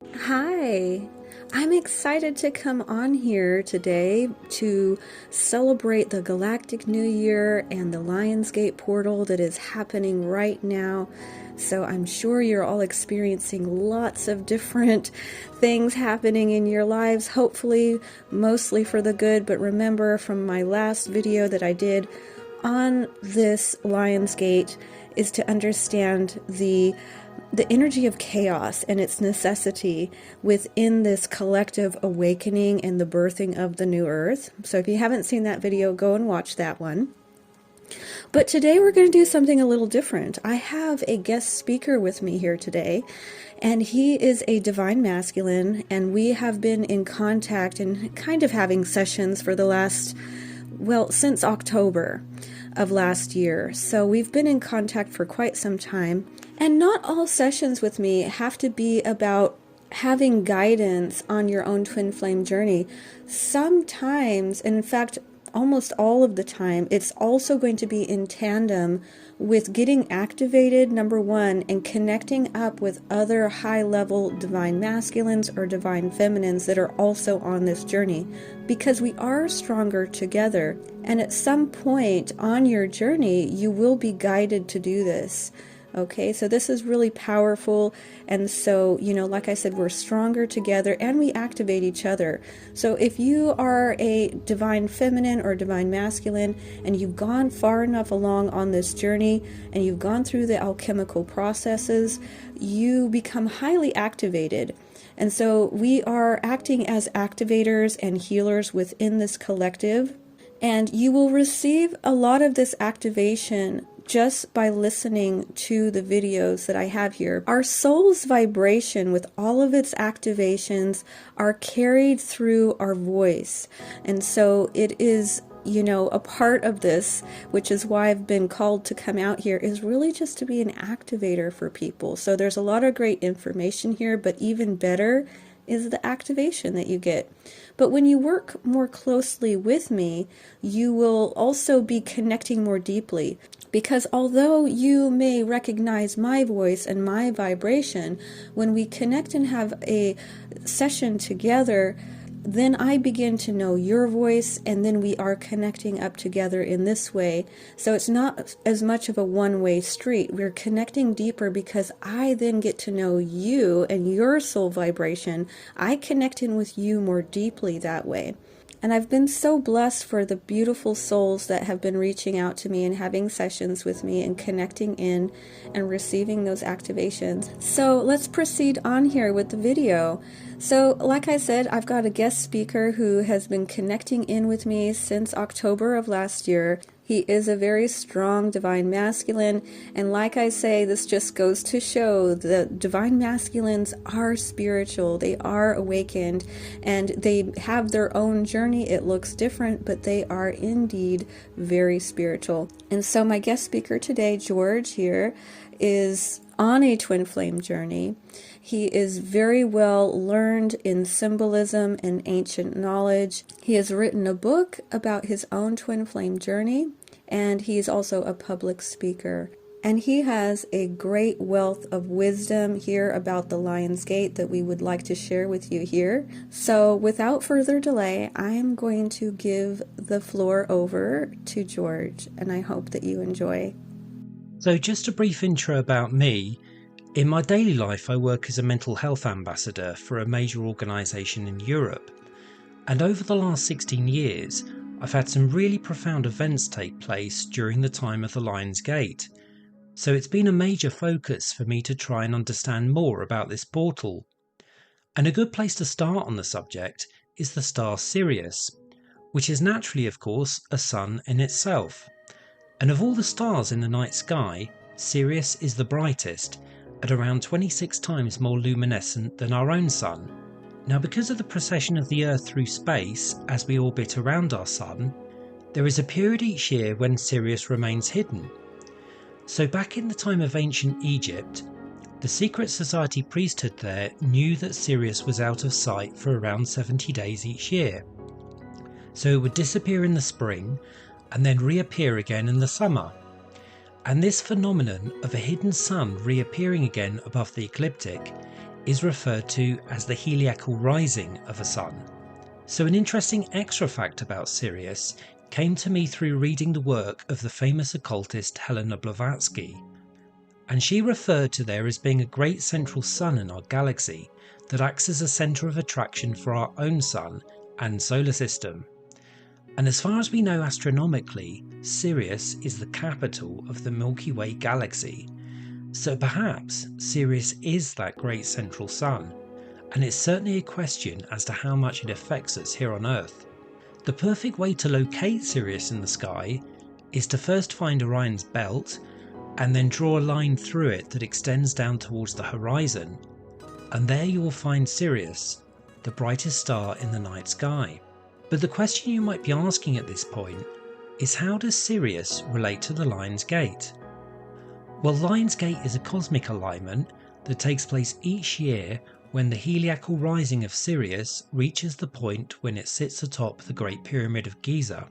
Hi, I'm excited to come on here today to celebrate the Galactic New Year and the Lionsgate portal that is happening right now. So I'm sure you're all experiencing lots of different things happening in your lives, hopefully mostly for the good. But remember from my last video that I did on this Lionsgate is to understand the energy of chaos and its necessity within this collective awakening and the birthing of the new earth. So if you haven't seen that video, go and watch that one. But today we're going to do something a little different. I have a guest speaker with me here today, and he is a divine masculine, and we have been in contact and kind of having sessions for the last, well, since October of last year. So we've been in contact for quite some time. And not all sessions with me have to be about having guidance on your own twin flame journey. Sometimes, and in fact, almost all of the time, it's also going to be in tandem with getting activated, number one, and connecting up with other high-level divine masculines or divine feminines that are also on this journey, because we are stronger together. And at some point on your journey, you will be guided to do this. Okay, so this is really powerful, and so, like I said, we're stronger together and we activate each other. So if you are a divine feminine or divine masculine and you've gone far enough along on this journey and you've gone through the alchemical processes, you become highly activated. And so we are acting as activators and healers within this collective, and you will receive a lot of this activation just by listening to the videos that I have here. Our soul's vibration with all of its activations are carried through our voice. And so it is, a part of this, which is why I've been called to come out here, is really just to be an activator for people. So there's a lot of great information here, but even better is the activation that you get. But when you work more closely with me, you will also be connecting more deeply. Because although you may recognize my voice and my vibration, when we connect and have a session together, then I begin to know your voice, and then we are connecting up together in this way. So it's not as much of a one-way street. We're connecting deeper because I then get to know you and your soul vibration. I connect in with you more deeply that way. And I've been so blessed for the beautiful souls that have been reaching out to me and having sessions with me and connecting in and receiving those activations. So let's proceed on here with the video. So like I said, I've got a guest speaker who has been connecting in with me since October of last year. He is a very strong divine masculine, and like I say, this just goes to show that divine masculines are spiritual, they are awakened, and they have their own journey. It looks different, but they are indeed very spiritual. And so my guest speaker today, George here, is on a twin flame journey. He is very well learned in symbolism and ancient knowledge. He has written a book about his own twin flame journey, and he's also a public speaker. And he has a great wealth of wisdom here about the Lion's Gate that we would like to share with you here. So without further delay, I am going to give the floor over to George, and I hope that you enjoy. So just a brief intro about me. In my daily life, I work as a mental health ambassador for a major organisation in Europe. And over the last 16 years, I've had some really profound events take place during the time of the Lion's Gate. So it's been a major focus for me to try and understand more about this portal. And a good place to start on the subject is the star Sirius, which is naturally, of course, a sun in itself. And of all the stars in the night sky, Sirius is the brightest, at around 26 times more luminescent than our own sun. Now, because of the precession of the Earth through space as we orbit around our sun, there is a period each year when Sirius remains hidden. So back in the time of ancient Egypt, the secret society priesthood there knew that Sirius was out of sight for around 70 days each year. So it would disappear in the spring and then reappear again in the summer. And this phenomenon of a hidden sun reappearing again above the ecliptic is referred to as the heliacal rising of a sun. So an interesting extra fact about Sirius came to me through reading the work of the famous occultist Helena Blavatsky, and she referred to there as being a great central sun in our galaxy that acts as a centre of attraction for our own sun and solar system. And as far as we know astronomically, Sirius is the capital of the Milky Way galaxy. So perhaps Sirius is that great central sun, and it's certainly a question as to how much it affects us here on Earth. The perfect way to locate Sirius in the sky is to first find Orion's belt and then draw a line through it that extends down towards the horizon, and there you will find Sirius, the brightest star in the night sky. But the question you might be asking at this point is, how does Sirius relate to the Lion's Gate? Well, Lion's Gate is a cosmic alignment that takes place each year when the heliacal rising of Sirius reaches the point when it sits atop the Great Pyramid of Giza.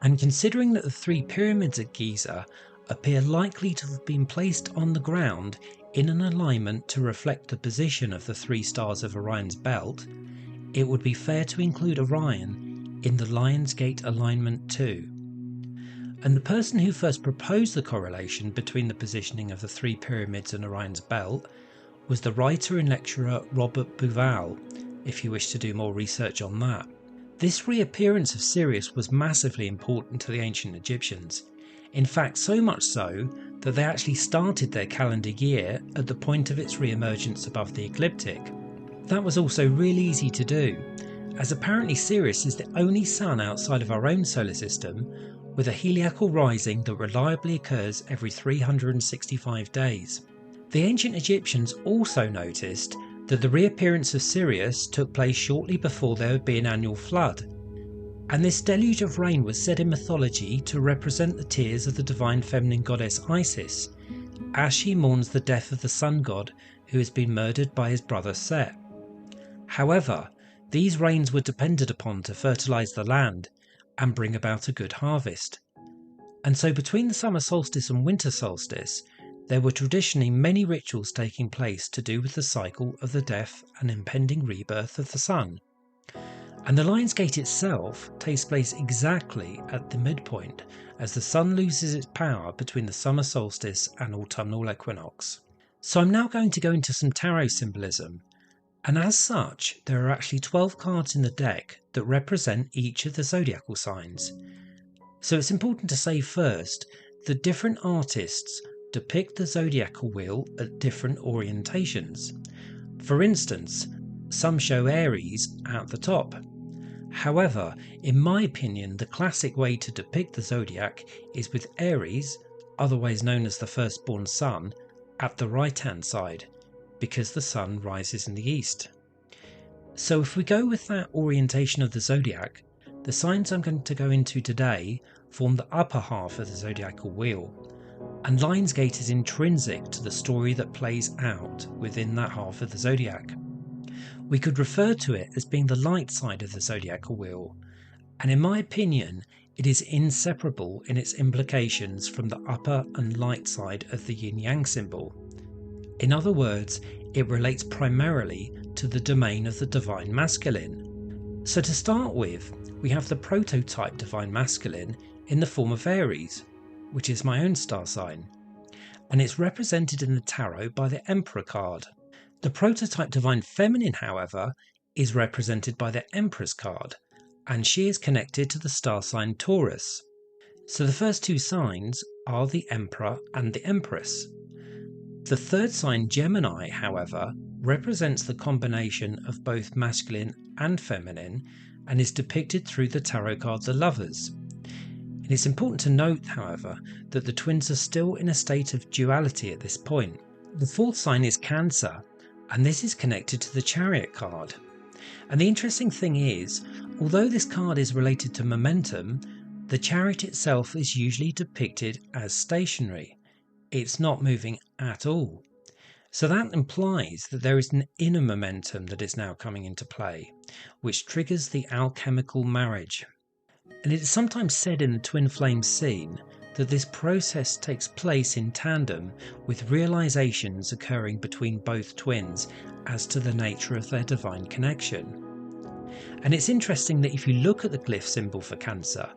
And considering that the three pyramids at Giza appear likely to have been placed on the ground in an alignment to reflect the position of the three stars of Orion's belt, it would be fair to include Orion in the Lion's Gate alignment too. And the person who first proposed the correlation between the positioning of the three pyramids and Orion's belt was the writer and lecturer Robert Bauval, if you wish to do more research on that. This reappearance of Sirius was massively important to the ancient Egyptians. In fact, so much so that they actually started their calendar year at the point of its re-emergence above the ecliptic. That was also really easy to do, as apparently Sirius is the only sun outside of our own solar system with a heliacal rising that reliably occurs every 365 days. The ancient Egyptians also noticed that the reappearance of Sirius took place shortly before there would be an annual flood, and this deluge of rain was said in mythology to represent the tears of the divine feminine goddess Isis, as she mourns the death of the sun god who has been murdered by his brother Set. However, these rains were depended upon to fertilise the land and bring about a good harvest. And so between the summer solstice and winter solstice, there were traditionally many rituals taking place to do with the cycle of the death and impending rebirth of the sun. And the Lion's Gate itself takes place exactly at the midpoint, as the sun loses its power between the summer solstice and autumnal equinox. So I'm now going to go into some tarot symbolism, and as such there are actually 12 cards in the deck that represent each of the zodiacal signs. So it's important to say first that different artists depict the zodiacal wheel at different orientations. For instance, some show Aries at the top. However, in my opinion, the classic way to depict the zodiac is with Aries, otherwise known as the firstborn sun, at the right hand side, because the sun rises in the east. So if we go with that orientation of the zodiac, the signs I'm going to go into today form the upper half of the zodiacal wheel, and Lion's Gate is intrinsic to the story that plays out within that half of the zodiac. We could refer to it as being the light side of the zodiacal wheel, and in my opinion it is inseparable in its implications from the upper and light side of the yin-yang symbol. In other words, it relates primarily to the domain of the divine masculine. So to start with, we have the prototype divine masculine in the form of Aries, which is my own star sign, and it's represented in the tarot by the Emperor card. The prototype divine feminine, however, is represented by the Empress card, and she is connected to the star sign Taurus. So the first two signs are the Emperor and the Empress. The third sign, Gemini, however, represents the combination of both masculine and feminine and is depicted through the tarot card the Lovers. It is important to note, however, that the twins are still in a state of duality at this point. The fourth sign is Cancer, and this is connected to the Chariot card. And the interesting thing is, although this card is related to momentum, the Chariot itself is usually depicted as stationary. It's not moving at all. So that implies that there is an inner momentum that is now coming into play, which triggers the alchemical marriage. And it is sometimes said in the twin flame scene that this process takes place in tandem with realizations occurring between both twins as to the nature of their divine connection. And it's interesting that if you look at the glyph symbol for Cancer,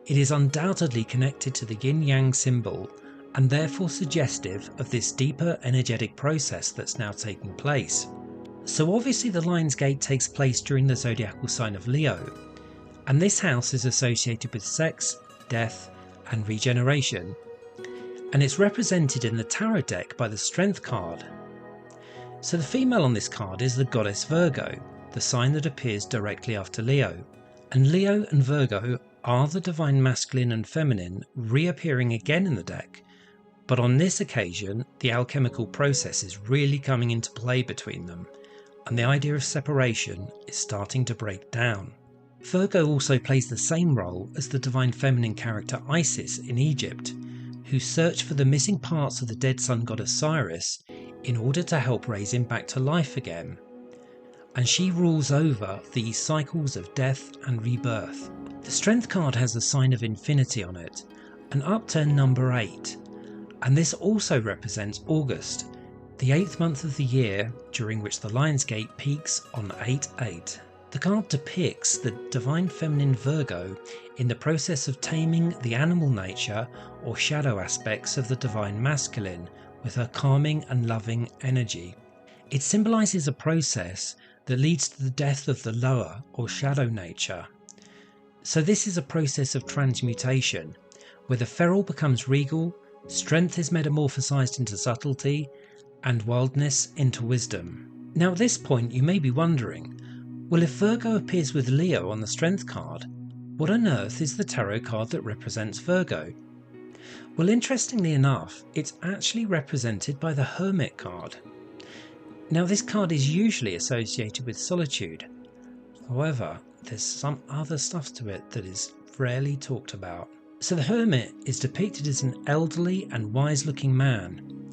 it is undoubtedly connected to the yin-yang symbol and therefore suggestive of this deeper energetic process that's now taking place. So obviously the Lion's Gate takes place during the zodiacal sign of Leo, and this house is associated with sex, death and regeneration, and it's represented in the tarot deck by the Strength card. So the female on this card is the goddess Virgo, the sign that appears directly after Leo, and Leo and Virgo are the divine masculine and feminine reappearing again in the deck, but on this occasion the alchemical process is really coming into play between them, and the idea of separation is starting to break down. Virgo also plays the same role as the divine feminine character Isis in Egypt, who searched for the missing parts of the dead sun god Sirius in order to help raise him back to life again. And she rules over these cycles of death and rebirth. The Strength card has the sign of infinity on it, an upturned number 8, and this also represents August, the 8th month of the year during which the Lion's Gate peaks on 8/8. The card depicts the divine feminine Virgo in the process of taming the animal nature or shadow aspects of the divine masculine with her calming and loving energy. It symbolises a process that leads to the death of the lower or shadow nature. So this is a process of transmutation, where the feral becomes regal, strength is metamorphosized into subtlety, and wildness into wisdom. Now at this point you may be wondering, well, if Virgo appears with Leo on the Strength card, what on earth is the tarot card that represents Virgo? Well, interestingly enough, it's actually represented by the Hermit card. Now this card is usually associated with solitude. However, there's some other stuff to it that is rarely talked about. So the Hermit is depicted as an elderly and wise-looking man,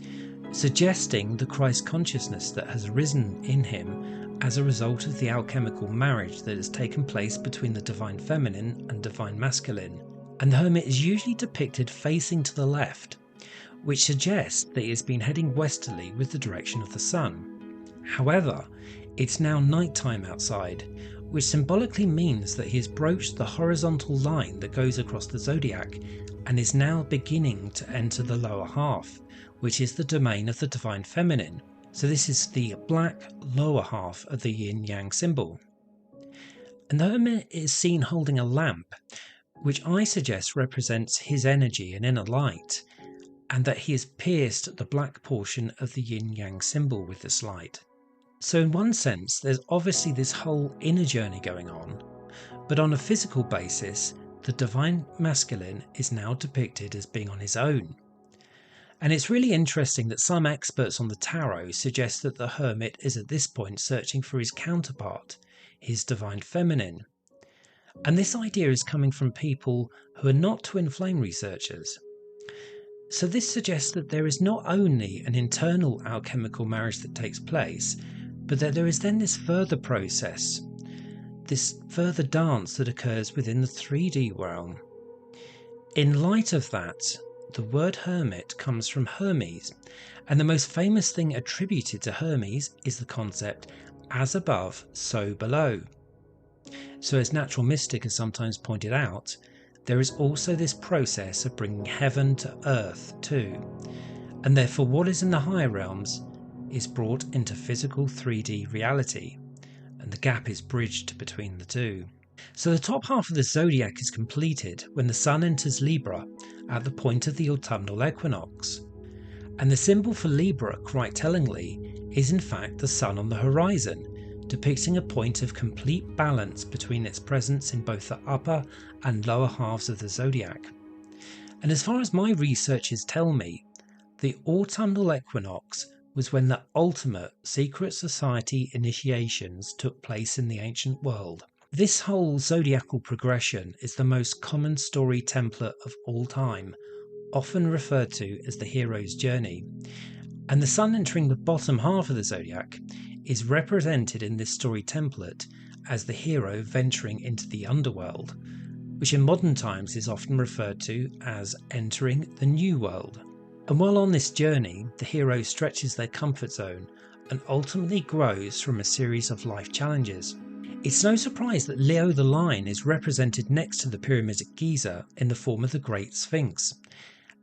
suggesting the Christ consciousness that has arisen in him as a result of the alchemical marriage that has taken place between the divine feminine and divine masculine. And the Hermit is usually depicted facing to the left, which suggests that he has been heading westerly with the direction of the sun. However, it's now nighttime outside, which symbolically means that he has broached the horizontal line that goes across the zodiac and is now beginning to enter the lower half, which is the domain of the divine feminine. So this is the black lower half of the yin-yang symbol. And the Hermit is seen holding a lamp, which I suggest represents his energy and inner light, and that he has pierced the black portion of the yin-yang symbol with this light. So in one sense, there's obviously this whole inner journey going on, but on a physical basis, the divine masculine is now depicted as being on his own. And it's really interesting that some experts on the tarot suggest that the Hermit is at this point searching for his counterpart, his divine feminine. And this idea is coming from people who are not twin flame researchers. So this suggests that there is not only an internal alchemical marriage that takes place, but that there is then this further process, this further dance that occurs within the 3D realm. In light of that, the word hermit comes from Hermes, and the most famous thing attributed to Hermes is the concept as above, so below. So as Natural Mystic has sometimes pointed out, there is also this process of bringing heaven to earth too, and therefore what is in the higher realms is brought into physical 3D reality, and the gap is bridged between the two. So the top half of the zodiac is completed when the sun enters Libra at the point of the autumnal equinox. And the symbol for Libra, quite tellingly, is in fact the sun on the horizon, depicting a point of complete balance between its presence in both the upper and lower halves of the zodiac. And as far as my researchers tell me, the autumnal equinox was when the ultimate secret society initiations took place in the ancient world. This whole zodiacal progression is the most common story template of all time, often referred to as the hero's journey, and the sun entering the bottom half of the zodiac is represented in this story template as the hero venturing into the underworld, which in modern times is often referred to as entering the new world. And while on this journey, the hero stretches their comfort zone and ultimately grows from a series of life challenges. It's no surprise that Leo the Lion is represented next to the pyramids at Giza in the form of the Great Sphinx,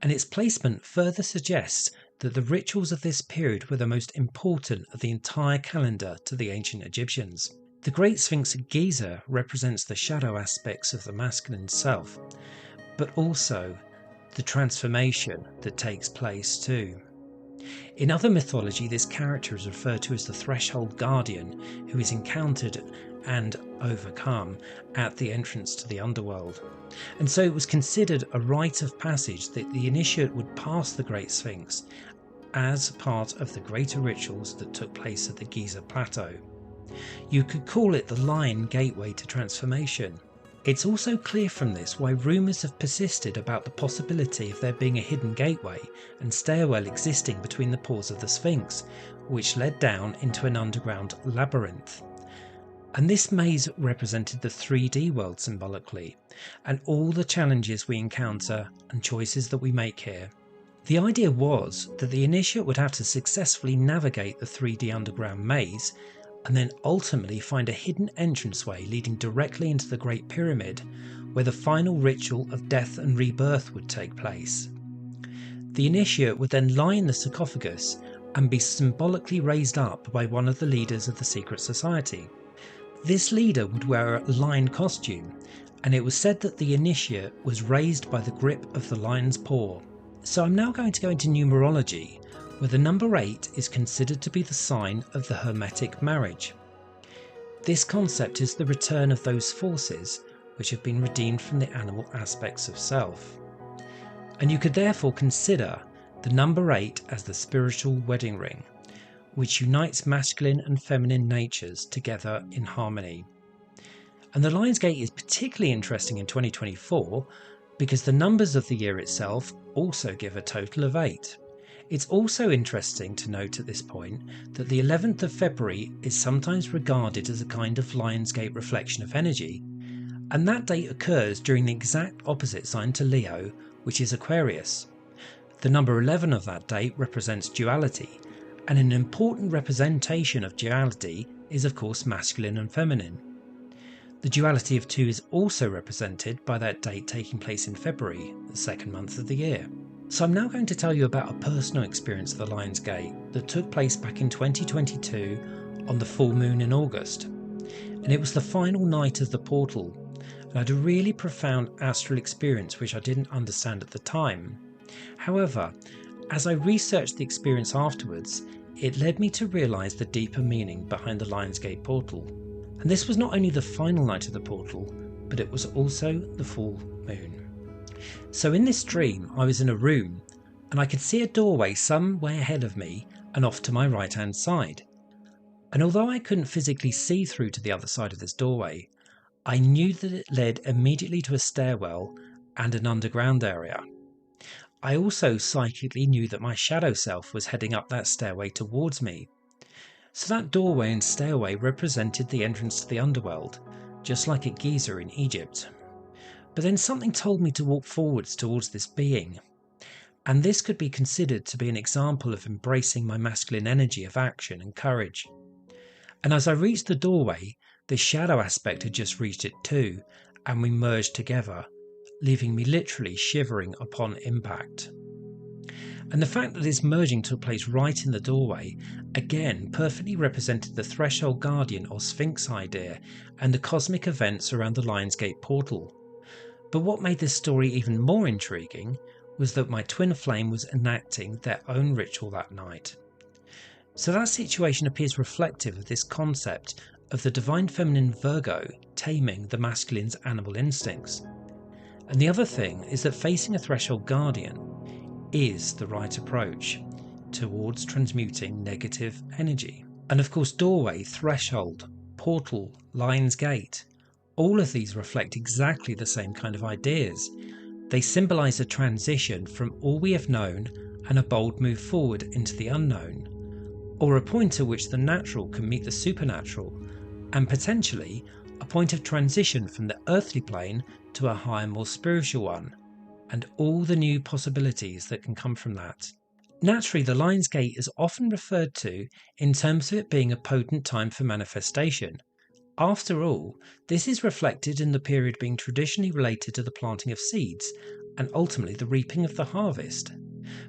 and its placement further suggests that the rituals of this period were the most important of the entire calendar to the ancient Egyptians. The Great Sphinx at Giza represents the shadow aspects of the masculine self, but also the transformation that takes place too. In other mythology, this character is referred to as the Threshold Guardian, who is encountered and overcome at the entrance to the underworld. And so it was considered a rite of passage that the initiate would pass the Great Sphinx as part of the greater rituals that took place at the Giza Plateau. You could call it the Lion Gateway to Transformation. It's also clear from this why rumours have persisted about the possibility of there being a hidden gateway and stairwell existing between the paws of the Sphinx, which led down into an underground labyrinth. And this maze represented the 3D world symbolically, and all the challenges we encounter and choices that we make here. The idea was that the initiate would have to successfully navigate the 3D underground maze and then ultimately find a hidden entranceway leading directly into the Great Pyramid, where the final ritual of death and rebirth would take place. The initiate would then lie in the sarcophagus and be symbolically raised up by one of the leaders of the secret society. This leader would wear a lion costume, and it was said that the initiate was raised by the grip of the lion's paw. So I'm now going to go into numerology, where the number 8 is considered to be the sign of the Hermetic marriage. This concept is the return of those forces which have been redeemed from the animal aspects of self. And you could therefore consider the number 8 as the spiritual wedding ring, which unites masculine and feminine natures together in harmony. And the Lion's Gate is particularly interesting in 2024 because the numbers of the year itself also give a total of 8. It's also interesting to note at this point that the 11th of February is sometimes regarded as a kind of Lion's Gate reflection of energy, and that date occurs during the exact opposite sign to Leo, which is Aquarius. The number 11 of that date represents duality, and an important representation of duality is of course masculine and feminine. The duality of 2 is also represented by that date taking place in February, the second month of the year. So I'm now going to tell you about a personal experience of the Lion's Gate that took place back in 2022 on the full moon in August. And it was the final night of the portal, and I had a really profound astral experience which I didn't understand at the time. However, as I researched the experience afterwards, it led me to realise the deeper meaning behind the Lion's Gate portal. And this was not only the final night of the portal, but it was also the full moon. So in this dream I was in a room and I could see a doorway somewhere ahead of me and off to my right hand side. And although I couldn't physically see through to the other side of this doorway, I knew that it led immediately to a stairwell and an underground area. I also psychically knew that my shadow self was heading up that stairway towards me. So that doorway and stairway represented the entrance to the underworld, just like at Giza in Egypt. But then something told me to walk forwards towards this being, and this could be considered to be an example of embracing my masculine energy of action and courage. And as I reached the doorway, the shadow aspect had just reached it too, and we merged together, leaving me literally shivering upon impact. And the fact that this merging took place right in the doorway, again perfectly represented the Threshold Guardian or Sphinx idea and the cosmic events around the Lion's Gate portal. But what made this story even more intriguing was that my twin flame was enacting their own ritual that night. So that situation appears reflective of this concept of the divine feminine Virgo taming the masculine's animal instincts. And the other thing is that facing a threshold guardian is the right approach towards transmuting negative energy. And of course, doorway, threshold, portal, Lion's Gate, all of these reflect exactly the same kind of ideas. They symbolise a transition from all we have known and a bold move forward into the unknown, or a point at which the natural can meet the supernatural, and potentially a point of transition from the earthly plane to a higher, more spiritual one, and all the new possibilities that can come from that. Naturally, the Lion's Gate is often referred to in terms of it being a potent time for manifestation. After all, this is reflected in the period being traditionally related to the planting of seeds and ultimately the reaping of the harvest.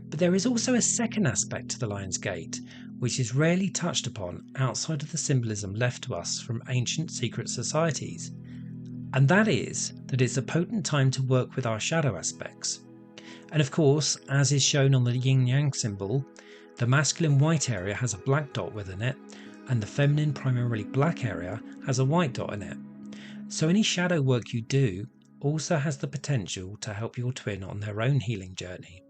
But there is also a second aspect to the Lion's Gate, which is rarely touched upon outside of the symbolism left to us from ancient secret societies, and that is that it's a potent time to work with our shadow aspects. And of course, as is shown on the yin-yang symbol, the masculine white area has a black dot within it, and the feminine primarily black area has a white dot in it. So any shadow work you do also has the potential to help your twin on their own healing journey.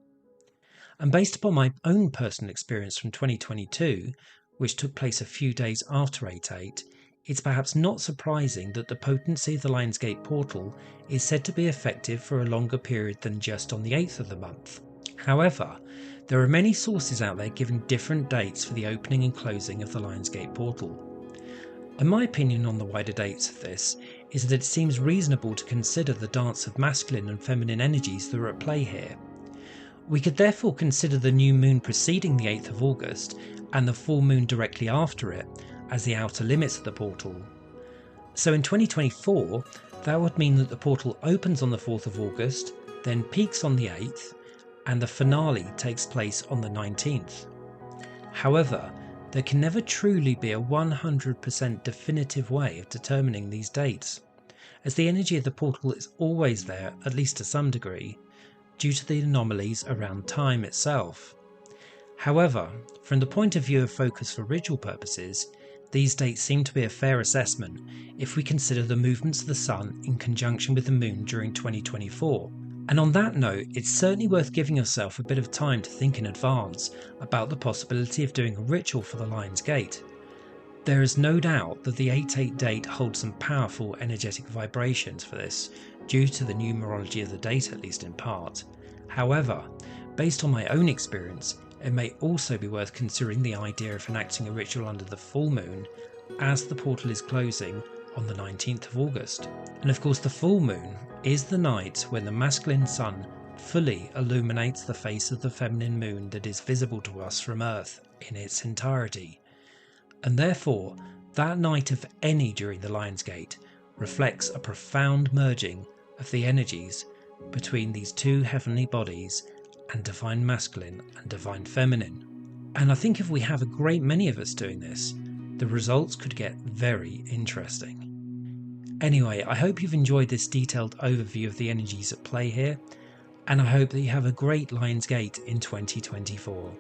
And based upon my own personal experience from 2022, which took place a few days after 8/8, it's perhaps not surprising that the potency of the Lion's Gate portal is said to be effective for a longer period than just on the 8th of the month. However, there are many sources out there giving different dates for the opening and closing of the Lion's Gate portal. And my opinion on the wider dates of this is that it seems reasonable to consider the dance of masculine and feminine energies that are at play here. We could therefore consider the new moon preceding the 8th of August and the full moon directly after it as the outer limits of the portal. So in 2024, that would mean that the portal opens on the 4th of August, then peaks on the 8th, and the finale takes place on the 19th. However, there can never truly be a 100% definitive way of determining these dates, as the energy of the portal is always there, at least to some degree, due to the anomalies around time itself. However, from the point of view of focus for ritual purposes, these dates seem to be a fair assessment if we consider the movements of the Sun in conjunction with the Moon during 2024. And on that note, it's certainly worth giving yourself a bit of time to think in advance about the possibility of doing a ritual for the Lion's Gate. There is no doubt that the 8/8 date holds some powerful energetic vibrations for this, due to the numerology of the date at least in part. However, based on my own experience, it may also be worth considering the idea of enacting a ritual under the full moon as the portal is closing on the 19th of August. And of course the full moon is the night when the masculine sun fully illuminates the face of the feminine moon that is visible to us from Earth in its entirety. And therefore, that night of any during the Lion's Gate reflects a profound merging of the energies between these two heavenly bodies and divine masculine and divine feminine. And I think if we have a great many of us doing this, the results could get very interesting. Anyway, I hope you've enjoyed this detailed overview of the energies at play here, and I hope that you have a great Lion's Gate in 2024.